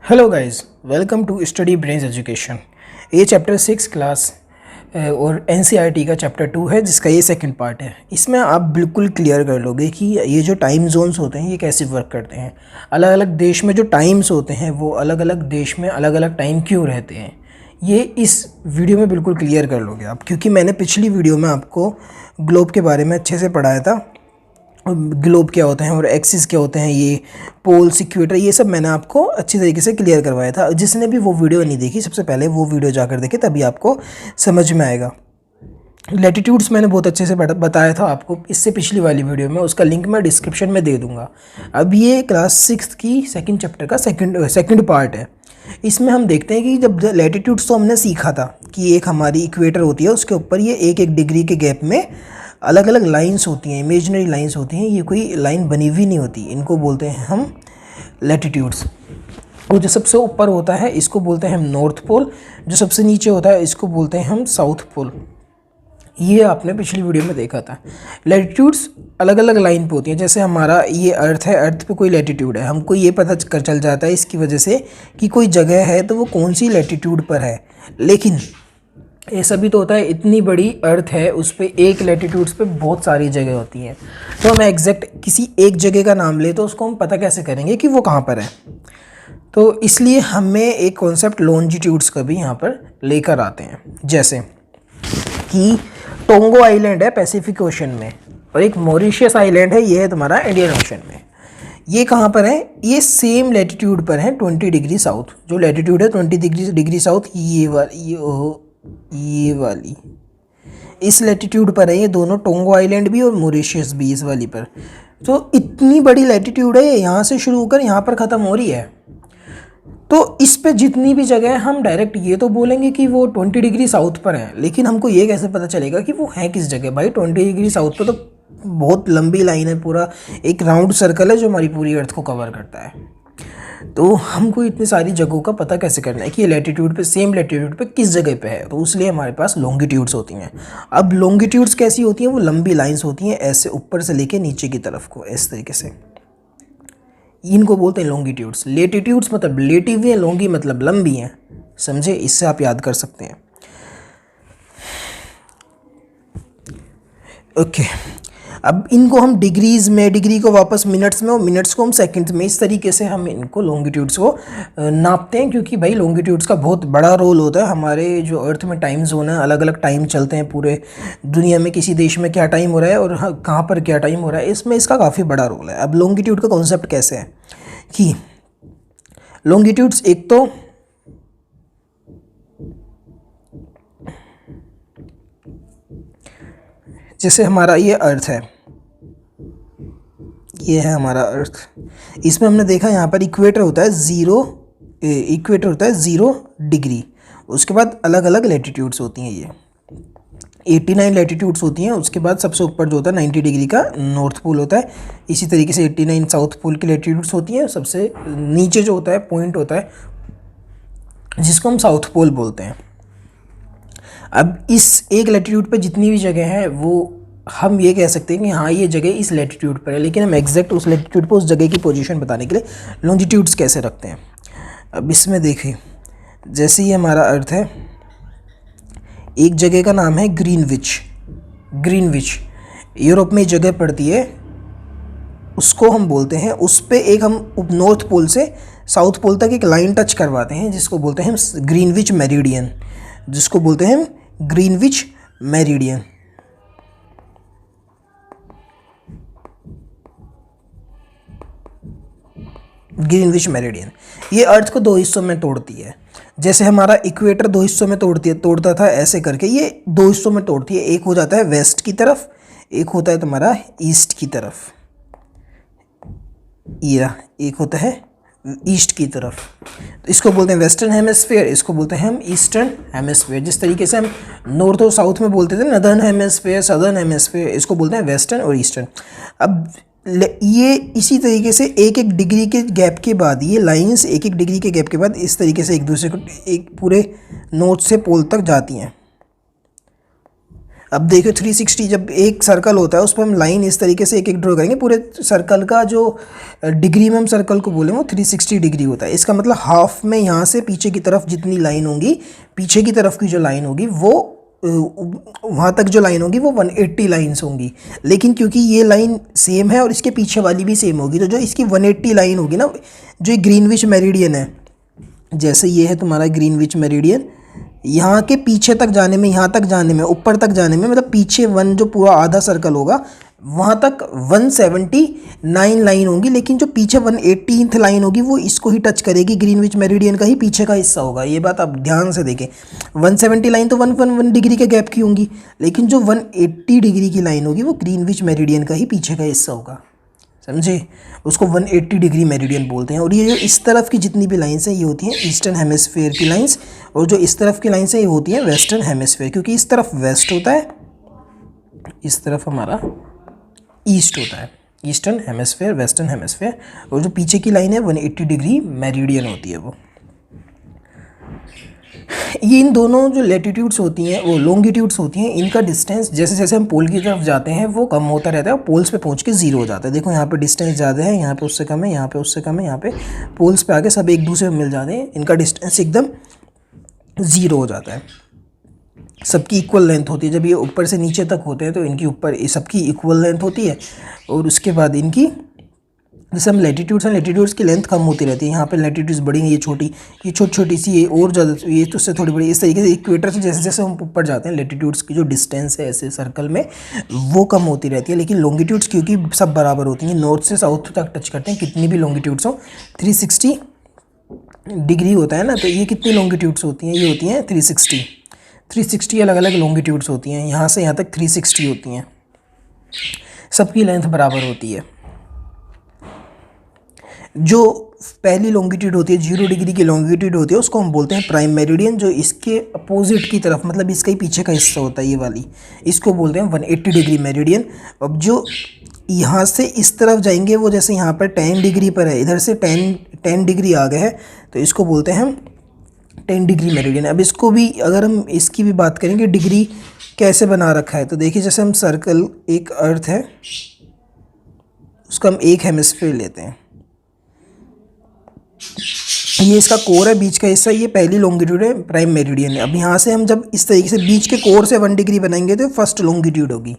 Hello guys, welcome to Study Brains Education. ये chapter 6 class और NCERT का chapter 2 है, जिसका ये सेकंड पार्ट है। इसमें आप बिल्कुल क्लियर कर लोगे कि ये जो टाइम जोन्स होते हैं ये कैसे वर्क करते हैं। अलग अलग देश में जो टाइम्स होते हैं वो अलग अलग देश में अलग अलग टाइम क्यों रहते हैं, ये इस वीडियो में बिल्कुल क्लियर कर लोगे आप, क्योंकि मैंने पिछली वीडियो में आपको ग्लोब के बारे में अच्छे से पढ़ाया था। ग्लोब क्या होते हैं और एक्सिस क्या होते हैं, ये पोल्स, इक्वेटर, ये सब मैंने आपको अच्छी तरीके से क्लियर करवाया था। जिसने भी वो वीडियो नहीं देखी, सबसे पहले वो वीडियो जाकर देखे, तभी आपको समझ में आएगा। लैटिट्यूड्स मैंने बहुत अच्छे से बताया था आपको इससे पिछली वाली वीडियो में, उसका लिंक मैं डिस्क्रिप्शन में दे दूँगा। अब ये क्लास 6 की सेकेंड चैप्टर का सेकेंड पार्ट है। इसमें हम देखते हैं कि जब लैटिट्यूड्स तो हमने सीखा था कि एक हमारी इक्वेटर होती है, उसके ऊपर ये एक एक डिग्री के गैप में अलग अलग लाइंस होती हैं, इमेजिनरी लाइंस होती हैं। ये कोई लाइन बनी हुई नहीं होती, इनको बोलते हैं हम लैटिट्यूड्स। वो जो सबसे ऊपर होता है इसको बोलते हैं हम नॉर्थ पोल, जो सबसे नीचे होता है इसको बोलते हैं हम साउथ पोल। ये आपने पिछली वीडियो में देखा था। लैटिट्यूड्स अलग अलग लाइन पे होती हैं। जैसे हमारा ये अर्थ है, अर्थ पे कोई लैटिट्यूड है, हमको ये पता कर चल जाता है इसकी वजह से कि कोई जगह है तो वो कौन सी लैटिट्यूड पर है। लेकिन ऐसा भी तो होता है, इतनी बड़ी अर्थ है, उस पर एक लैटिट्यूड्स पे बहुत सारी जगह होती हैं। तो हम एग्जैक्ट किसी एक जगह का नाम ले तो उसको हम पता कैसे करेंगे कि वो कहाँ पर है। तो इसलिए हमें एक कॉन्सेप्ट लॉन्जिट्यूड्स का भी यहाँ पर लेकर आते हैं। जैसे कि टोंगो आइलैंड है पैसिफिक ओशन में, और एक मॉरिशस आइलैंड है, ये है तुम्हारा इंडियन ओशन में। ये कहाँ पर है? ये सेम लैटिट्यूड पर है, 20 डिग्री साउथ। जो लैटिट्यूड है 20 डिग्री साउथ, ये वाली इस लैटिट्यूड पर है। ये दोनों, टोंगो आइलैंड भी और मॉरिशस भी, इस वाली पर। तो इतनी बड़ी लैटिट्यूड है, यहाँ से शुरू होकर यहाँ पर ख़त्म हो रही है। तो इस पे जितनी भी जगह है, हम डायरेक्ट ये तो बोलेंगे कि वो 20 डिग्री साउथ पर है, लेकिन हमको ये कैसे पता चलेगा कि वो है किस जगह? भाई 20 डिग्री साउथ पर तो बहुत लंबी लाइन है, पूरा एक राउंड सर्कल है जो हमारी पूरी अर्थ को कवर करता है। तो हमको इतनी सारी जगहों का पता कैसे करना है कि ये लैटिट्यूड पे, सेम लैटिट्यूड पे किस जगह पे है? तो उसलिए हमारे पास लॉन्गिट्यूड्स होती हैं। अब लॉन्गिट्यूड्स कैसी होती हैं? वो लंबी लाइंस होती हैं, ऐसे ऊपर से लेके नीचे की तरफ को, इस तरीके से। इनको बोलते हैं लॉन्गिट्यूड्स। लेटिट्यूड्स मतलब लेटिव है, लॉन्गी मतलब लंबी हैं, समझे? इससे आप याद कर सकते हैं। ओके, अब इनको हम डिग्रीज़ में, डिग्री को वापस मिनट्स में, और मिनट्स को हम सेकंड्स में, इस तरीके से हम इनको लॉन्गिट्यूड्स को नापते हैं। क्योंकि भाई लॉन्गिट्यूड्स का बहुत बड़ा रोल होता है हमारे जो अर्थ में टाइम जोन है। अलग अलग टाइम चलते हैं पूरे दुनिया में, किसी देश में क्या टाइम हो रहा है और कहाँ पर क्या टाइम हो रहा है, इसमें इसका काफ़ी बड़ा रोल है। अब लॉन्गिट्यूड का कॉन्सेप्ट कैसे है कि लॉन्गिट्यूड्स, एक तो जैसे हमारा ये अर्थ है, ये है हमारा अर्थ। इसमें हमने देखा यहाँ पर इक्वेटर होता है 0 डिग्री। उसके बाद अलग अलग लैटिट्यूड्स होती हैं, ये 89 लैटिट्यूड्स होती हैं। उसके बाद सबसे ऊपर जो होता है 90 डिग्री का नॉर्थ पोल होता है। इसी तरीके से 89 साउथ पोल की लैटिट्यूड्स होती हैं। सबसे नीचे जो होता है पॉइंट होता है जिसको हम साउथ पोल बोलते हैं। अब इस एक लैटिट्यूड पे जितनी भी जगह है वो हम ये कह सकते हैं कि हाँ ये जगह इस लैटिट्यूड पर है, लेकिन हम एग्जैक्ट उस लैटिट्यूड पर उस जगह की पोजीशन बताने के लिए लॉन्जिट्यूड्स कैसे रखते हैं। अब इसमें देखिए, जैसे ये हमारा अर्थ है, एक जगह का नाम है ग्रीनविच। यूरोप में जगह पड़ती है, उसको हम बोलते हैं, उस पर एक हम नॉर्थ पोल से साउथ पोल तक एक लाइन टच करवाते हैं जिसको बोलते हैं हम ग्रीनविच मेरिडियन। ग्रीनविच मेरिडियन ये अर्थ को दो हिस्सों में तोड़ती है। जैसे हमारा इक्वेटर दो हिस्सों में तोड़ता था, ऐसे करके ये दो हिस्सों में तोड़ती है। एक हो जाता है वेस्ट की तरफ, एक होता है तुम्हारा ईस्ट की तरफ, या एक होता है ईस्ट की तरफ। तो इसको बोलते हैं वेस्टर्न हेमिस्फीयर, इसको बोलते हैं हम ईस्टर्न हेमिस्फीयर। जिस तरीके से हम नॉर्थ और साउथ में बोलते थे नदर्न हेमिस्फीयर, सदर्न हेमिस्फीयर, इसको बोलते हैं वेस्टर्न और ईस्टर्न। अब ये इसी तरीके से एक एक डिग्री के गैप के बाद, ये लाइंस एक एक डिग्री के गैप के बाद इस तरीके से एक दूसरे को, एक पूरे नॉर्थ से पोल तक जाती हैं। अब देखो 360, जब एक सर्कल होता है उस पर हम लाइन इस तरीके से एक एक ड्रॉ करेंगे, पूरे सर्कल का जो डिग्री में हम सर्कल को बोले वो 360 डिग्री होता है। इसका मतलब हाफ में यहाँ से पीछे की तरफ जितनी लाइन होगी, पीछे की तरफ की जो लाइन होगी वो वहाँ तक जो लाइन होगी वो 180 लाइन्स होंगी। लेकिन क्योंकि ये लाइन सेम है और इसके पीछे वाली भी सेम होगी, तो जो इसकी 180 लाइन होगी ना, जो एक ग्रीनविच मेरिडियन है, जैसे ये है तुम्हारा ग्रीनविच मेरिडियन, यहाँ के पीछे तक जाने में, यहाँ तक जाने में, ऊपर तक जाने में, मतलब पीछे वन जो पूरा आधा सर्कल होगा वहाँ तक 179 लाइन होंगी। लेकिन जो पीछे 180th लाइन होगी वो इसको ही टच करेगी, ग्रीनविच मेरिडियन का ही पीछे का हिस्सा होगा। ये बात आप ध्यान से देखें, 170 लाइन तो 111 डिग्री के गैप की होंगी, लेकिन जो 180 डिग्री की लाइन होगी वो ग्रीनविच मेरिडियन का ही पीछे का हिस्सा होगा, समझे? उसको 180 डिग्री मेरिडियन बोलते हैं। और ये जो इस तरफ की जितनी भी लाइंस हैं ये होती हैं ईस्टर्न हेमिस्फेयर की लाइंस, और जो इस तरफ की लाइंस हैं ये होती हैं वेस्टर्न हेमिस्फेयर, क्योंकि इस तरफ वेस्ट होता है, इस तरफ हमारा ईस्ट होता है, ईस्टर्न हेमिस्फेयर, वेस्टर्न हेमिस्फेयर। और जो पीछे की लाइन है 180 डिग्री मेरिडियन होती है वो। ये इन दोनों जो लेटीट्यूड्स होती हैं वो लॉन्गिट्यूड्स होती हैं, इनका डिस्टेंस जैसे जैसे हम पोल की तरफ जाते हैं वो कम होता रहता है और पोल्स पे पहुंच के ज़ीरो हो जाता है। देखो यहाँ पे डिस्टेंस ज़्यादा है, यहाँ पे उससे कम है, यहाँ पे उससे कम है, यहाँ पे पोल्स पे आके सब एक दूसरे में मिल जाते हैं, इनका डिस्टेंस एकदम ज़ीरो हो जाता है। सबकी इक्वल लेंथ होती है, जब ये ऊपर से नीचे तक होते हैं तो इनकी ऊपर सबकी इक्वल लेंथ होती है, और उसके बाद इनकी जैसे हम लेटीट्यूड्स हैं, लेटीट्यूड्स की लेंथ कम होती रहती है। यहाँ पे लेटीट्यूड्स बड़ी हैं, ये छोटी, ये छोटी छोटी सी, ये और ज़्यादा, ये तो उससे थोड़ी बड़ी। इस तरीके से इक्वेटर से जैसे जैसे हम ऊपर जाते हैं लेटीट्यूड्स की जो डिस्टेंस है ऐसे सर्कल में वो कम होती रहती है। लेकिन लॉन्गिट्यूड्स क्योंकि सब बराबर होती हैं, नॉर्थ से साउथ तक टच करते हैं, कितनी भी लॉन्गिट्यूड्स हो, 360 डिग्री होता है ना, तो ये कितनी लॉन्गिट्यूड्स होती हैं, ये होती हैं 360 अलग अलग लॉन्गिट्यूड्स होती हैं, यहाँ से यहाँ तक 360 होती हैं, सबकी लेंथ बराबर होती है। जो पहली लॉन्गिट्यूड होती है 0 डिग्री की लॉन्गिट्यूड होती है उसको हम बोलते हैं प्राइम मेरिडियन। जो इसके अपोजिट की तरफ, मतलब इसका ही पीछे का हिस्सा होता है ये वाली, इसको बोलते हैं 180 डिग्री मेरिडियन। अब जो यहाँ से इस तरफ जाएंगे वो जैसे यहाँ पर 10 डिग्री पर है, इधर से 10 डिग्री आ गए हैं तो इसको बोलते हैं हम 10 डिग्री मेरिडियन। अब इसको भी अगर हम इसकी भी बात करेंगे डिग्री कैसे बना रखा है, तो देखिए जैसे हम सर्कल, एक अर्थ है उसका हम एक हेमिस्फीयर लेते हैं, ये इसका कोर है, बीच का हिस्सा, ये पहली लॉन्गिट्यूड है, प्राइम मेरिडियन है। अब यहाँ से हम जब इस तरीके से बीच के कोर से 1 डिग्री बनाएंगे तो फर्स्ट लॉन्गिट्यूड होगी।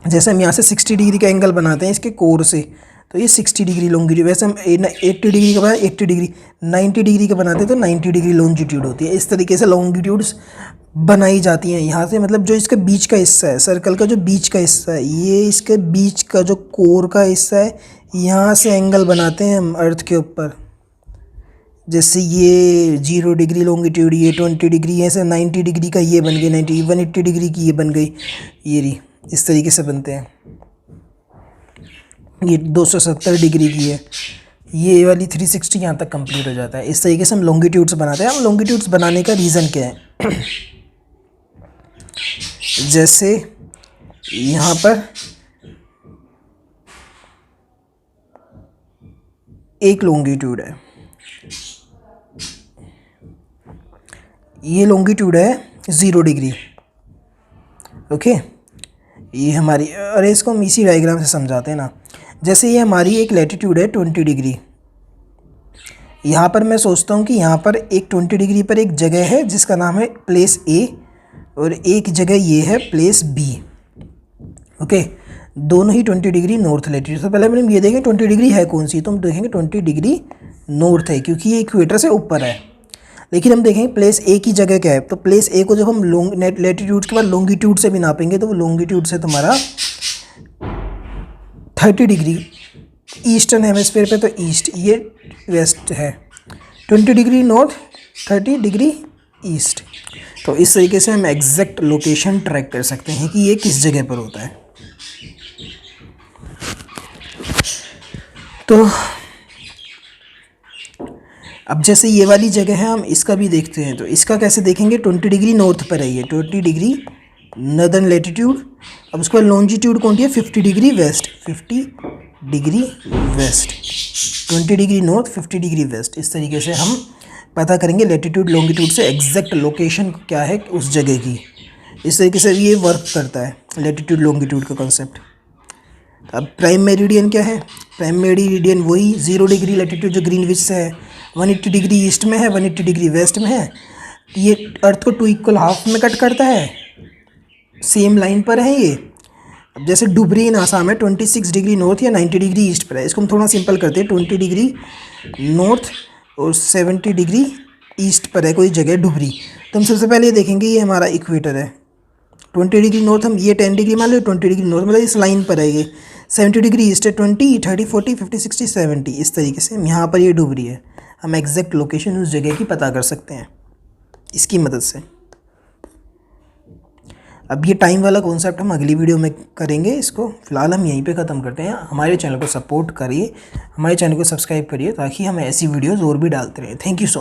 जैसे हम यहाँ से 60 डिग्री का एंगल बनाते हैं इसके कोर से, तो ये 60 डिग्री लॉन्गिट्यूड। वैसे हम 80 डिग्री का बनाए 80 डिग्री, 90 डिग्री का बनाते हैं तो 90 डिग्री लॉन्गिट्यूड होती है। इस तरीके से लॉन्गिट्यूड्स बनाई जाती हैं यहाँ से। मतलब जो इसका बीच का हिस्सा है, सर्कल का जो बीच का हिस्सा है, ये इसके बीच का जो कोर का हिस्सा है, यहाँ से एंगल बनाते हैं हम अर्थ के ऊपर। जैसे ये 0 डिग्री लॉन्गिट्यूड, ये 20 डिग्री, ऐसे 90 डिग्री का ये बन गई, 180 डिग्री की ये बन गई, ये रही, इस तरीके से बनते हैं। ये 270 डिग्री की है, ये वाली 360 यहाँ तक कंप्लीट हो जाता है। इस तरीके से हम लॉन्गिट्यूड्स बनाते हैं। हम लॉन्गिट्यूड्स बनाने का रीज़न क्या है जैसे यहाँ पर एक लॉन्गिट्यूड है, ये लॉन्गिट्यूड है 0 डिग्री, ओके। ये हमारी, अरे इसको हम इसी डायग्राम से समझाते हैं ना। जैसे ये हमारी एक लैटिट्यूड है 20 डिग्री, यहाँ पर मैं सोचता हूँ कि यहाँ पर एक 20 डिग्री पर एक जगह है जिसका नाम है प्लेस ए, और एक जगह ये है प्लेस बी, ओके। दोनों ही 20 डिग्री नॉर्थ लैटिट्यूड। तो पहले हम ये देखें 20 डिग्री है कौन सी, तो हम देखेंगे 20 डिग्री नॉर्थ है क्योंकि ये इक्वेटर से ऊपर है। लेकिन हम देखेंगे प्लेस ए की जगह क्या है, तो प्लेस ए को जब हम लैटिट्यूड के बाद लॉन्गिट्यूड से भी नापेंगे तो वो लॉन्गिट्यूड से तुम्हारा 30 डिग्री ईस्टर्न हेमिस्फीयर पे, तो ईस्ट, ये वेस्ट है, 20 डिग्री नॉर्थ, 30 डिग्री ईस्ट। तो इस तरीके से हम एग्जैक्ट लोकेशन ट्रैक कर सकते हैं कि ये किस जगह पर होता है। तो अब जैसे ये वाली जगह है, हम इसका भी देखते हैं। तो इसका कैसे देखेंगे, 20 डिग्री नॉर्थ पर है ये, 20 डिग्री नदर्न लैटिट्यूड। अब उसके बाद लॉन्जिट्यूड कौन सी है, 50 degree west, 50 degree west, 20 degree north, 50 degree west. इस तरीके से हम पता करेंगे लैटिट्यूड लॉन्गिट्यूड से एग्जैक्ट लोकेशन क्या है उस जगह की। इस तरीके से ये वर्क करता है लैटिट्यूड लॉन्गिट्यूड का कॉन्सेप्ट। अब प्राइम मेरिडियन क्या है? प्राइम मेरिडियन वही 0 डिग्री लैटिट्यूड जो ग्रीनविच से है, 180 डिग्री ईस्ट में है, 180 डिग्री वेस्ट में है। ये अर्थ को 2 इक्वल हाफ में कट करता है, सेम लाइन पर है ये। अब जैसे डुबरी इन आसाम है 26 डिग्री नॉर्थ या 90 डिग्री ईस्ट पर है। इसको हम थोड़ा सिंपल करते हैं, 20 डिग्री नॉर्थ और 70 डिग्री ईस्ट पर है कोई जगह डुबरी। तो हम सबसे पहले ये देखेंगे ये हमारा इक्वेटर है, 20 डिग्री नॉर्थ, हम ये 10 डिग्री मान लो, 20 डिग्री नॉर्थ मतलब इस लाइन पर है ये। 70 डिग्री ईस्ट है, 20, 30, 40, 50, 60, 70 इस तरीके से यहाँ पर ये डुबरी है। हम एग्जैक्ट लोकेशन उस जगह की पता कर सकते हैं इसकी मदद से। अब ये टाइम वाला कॉन्सेप्ट हम अगली वीडियो में करेंगे। इसको फिलहाल हम यहीं पे ख़त्म करते हैं। हमारे चैनल को सपोर्ट करिए, हमारे चैनल को सब्सक्राइब करिए ताकि हम ऐसी वीडियोज़ और भी डालते रहें। Thank you so much.